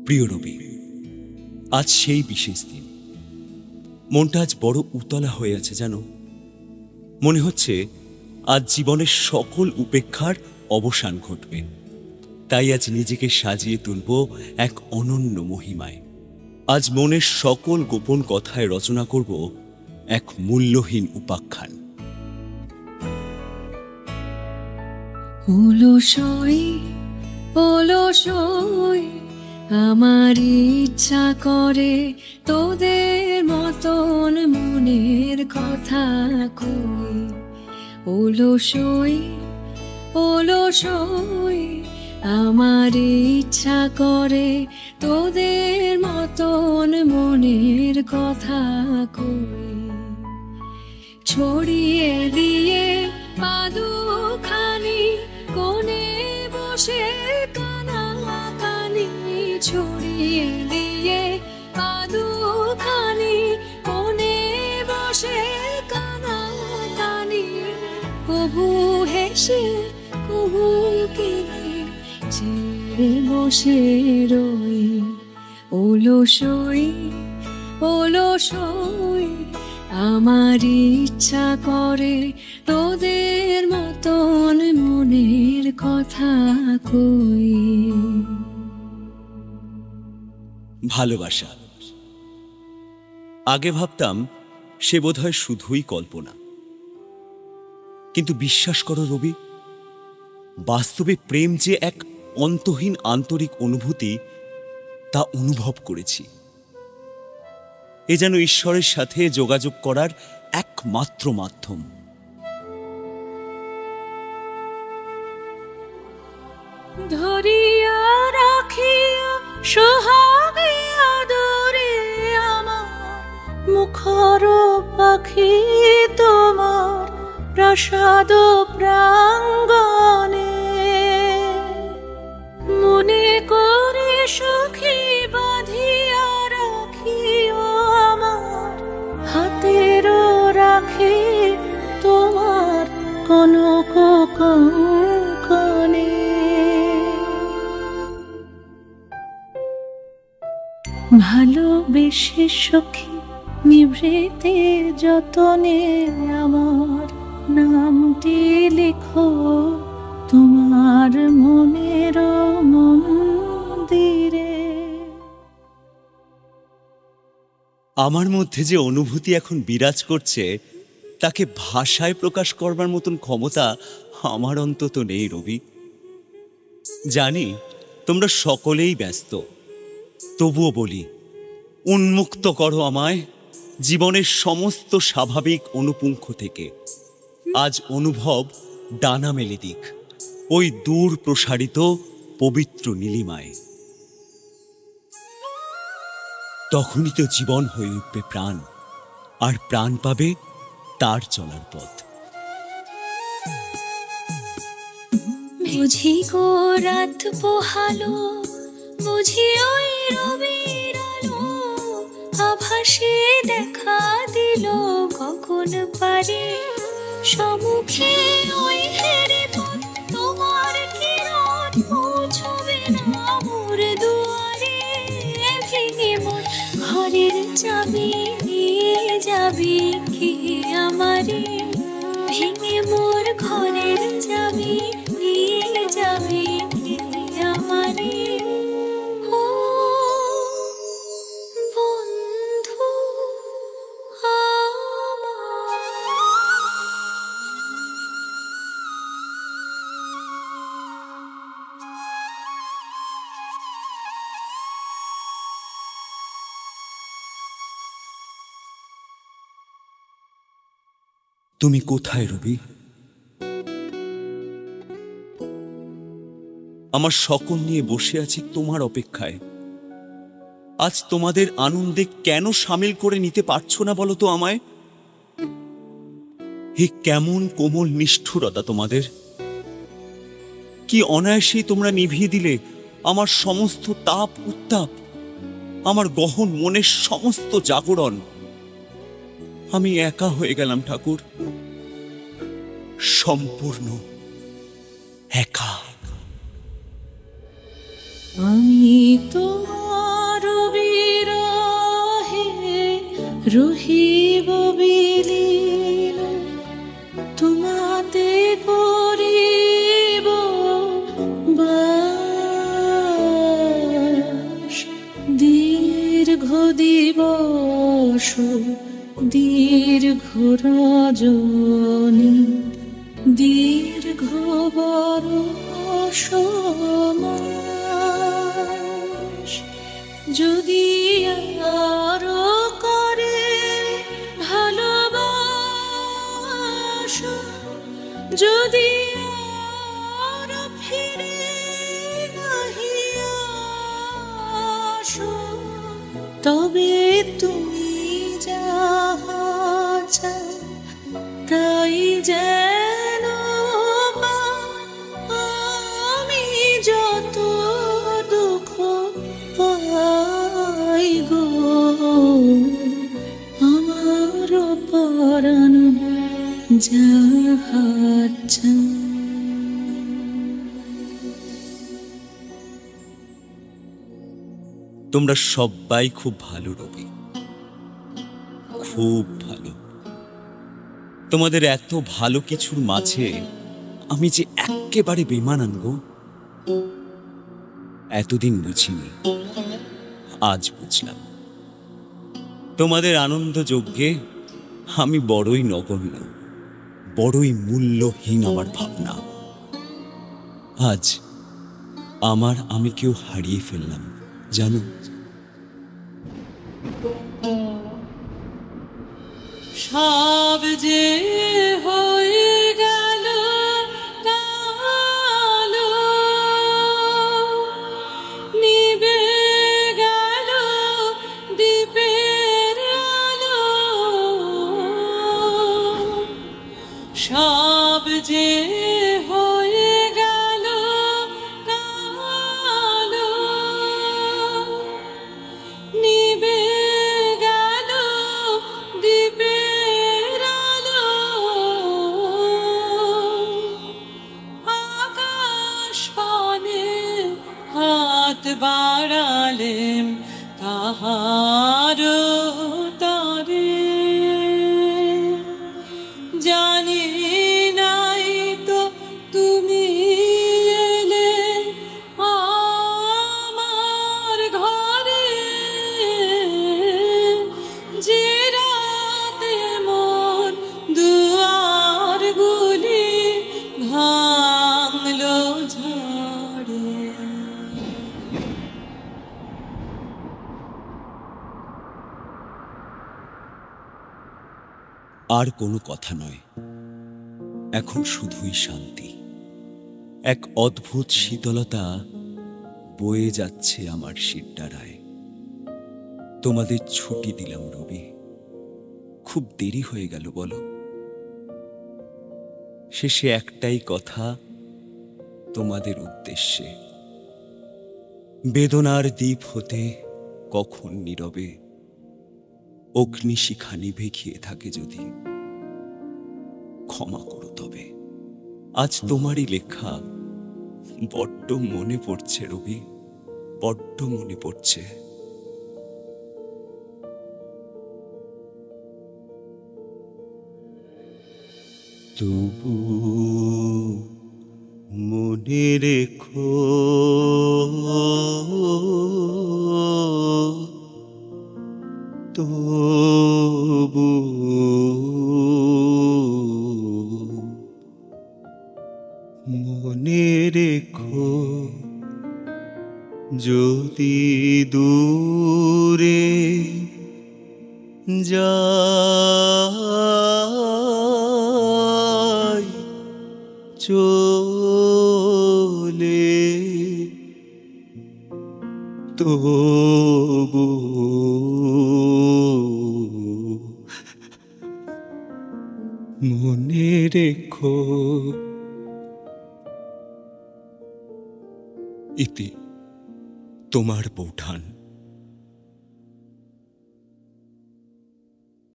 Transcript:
প্রিয় রবি, আজ সেই বিশেষ দিন। মনটা আজ বড় উতলা হয়ে আছে জানো। মনে হচ্ছে আজ জীবনের সকল উপেক্ষার অবসান ঘটবে। তাই আজ নিজেকে সাজিয়ে তুলব এক অনন্য মহিমায়। আজ মনের সকল গোপন কথায় রচনা করব এক মূল্যহীন উপাখ্যান। অলসই অলসই আমার ইচ্ছা করে তোদের মতন মনের কথা কই। অলসই অলসই আমার ইচ্ছা করে তোদের মতন মনের কথা কই। ছড়িয়ে দিয়ে পাদুখানি কোণে বসে কানাকানি, ছড়িয়ে দিয়ে পাদুখানি কোণে বসে কানাকানি, কবু হেসে কবু কেঁদে ছেড়ে বসে রই। অলসই অলসই আমার ইচ্ছা করে তোদের মতন মনের কথা কই। ভালোবাসা। আগে ভাবতাম সে বোধহয় শুধুই কল্পনা, কিন্তু বিশ্বাস করো রবি, বাস্তবে প্রেম যে এক অন্তহীন আন্তরিক অনুভূতি তা অনুভব করেছি। এ যেন ঈশ্বরের সাথে যোগাযোগ করার একমাত্র মাধ্যম। ধরিয়া রাখিয়া সোহাগে আদরে আমার মুখর পাখি তোমার প্রাসাদ প্রাঙ্গণে, মনে করে সখী বাঁধিয়া রাখিও আমার হাতের রাখি তোমার কনক কঙ্কণে। ভালোবেসে সখী নিভৃতে যতনে আমার নামটি লেখো তোমার মনের মন্দিরে। আমার মধ্যে যে অনুভূতি এখন বিরাজ করছে তাকে ভাষায় প্রকাশ করবার মতন ক্ষমতা আমার অন্তত নেই রবি। জানি তোমরা সকলেই ব্যস্ত, তবুও বলি, উন্মুক্ত করো আমায় জীবনের সমস্ত স্বাভাবিক অনুপুঙ্খ থেকে। আজ অনুভব ডানা মেলে দিক ওই দূর প্রসারিত পবিত্র নীলিমায়। তখনই তো জীবন হয়ে উঠবে প্রাণ, আর প্রাণ পাবে তার চলার পথ। বুঝি গো রাত পোহালো, বুঝি ওই রবির আলো আভাসে দেখা দিল কখন পারে সম্মুখে ওই হেরে পথ তোমার কিরণ পৌঁছবে না মোর দুয়ারে। ভেঙে মোর ঘরের চাবি নিয়ে যাবি কি আমারে, ভেঙে মোর ঘরের চাবি নিয়ে যাবি কি আমারে। ও বন্ধু তুমি কোথায় রবি? আমার সকল নিয়ে বসে আছি তোমার অপেক্ষায়। আজ তোমাদের আনন্দে কেন সামিল করে নিতে পারছো না বলো তো আমায়? হে কেমন কোমল নিষ্ঠুরতা তোমাদের! কি অনায়াসেই তোমরা নিভিয়ে দিলে আমার সমস্ত তাপ উত্তাপ, আমার গহন মনের সমস্ত জাগরণ। আমি একা হয়ে গেলাম ঠাকুর, সম্পূর্ণ একা। আমি তোমার রহিব বিলীন তোমাতে করিব বাস। দীর্ঘ দিবস দীর্ঘ রজনী দীর্ঘ বরষ মাস। যদি আরো করে ভালোবাসো, যদি আরো ফিরে নাহি আসো, তবে তুমি যাহা চাও তাই যেন পাও। আমি যত দুঃখ পাই গো, আমার পরাণ যাহা চাও। তোমরা সবাই খুব ভালো রবি, খুব ভালো। তোমাদের এত ভালো কিছুর মাঝে আমি যে একেবারে বেমানান গো। এতদিন বুঝিনি, আজ বুঝলাম। তোমাদের আনন্দ যজ্ঞে আমি বড়ই নগণ্য, বড়ই মূল্যহীন আমার ভাবনা। আজ আমি কেউ হারিয়ে ফেললাম জানো। সব যে হয়ে গেল কালো, নিবে গেল দ্বীপের আলো। সব যে হয়ে গেল কালো, নিবে গেল দ্বীপের আলো। আকাশ পানে হাত বাড়ালেম কাহার তরে, জানি নাই তো তুমি এলে আমার ঘরে। যে রাতে মন দুয়ার গুলি ভাঙলো ঝড়ে। আর কোনো কথা নয়, এখন শুধুই শান্তি। এক অদ্ভুত শীতলতা বয়ে যাচ্ছে আমার শিরদাঁড়ায়। তোমাদের ছুটি দিলাম রবি, খুব দেরি হয়ে গেল বলো। শেষে একটাই কথা তোমাদের উদ্দেশ্যে, বেদনার দ্বীপ হতে কখন নীরবে অগ্নিশিখা নিভে গিয়ে থাকে যদি, ক্ষমা করো তবে। আজ তোমারই লেখা বড্ড মনে পড়ছে রবি, বড্ড মনে পড়ছে। তবু মনে রেখো তবু মনে রেখো, যদি দূরে যাই চলে, তবু মনে রেখো। ইতি তোমার বৌঠান।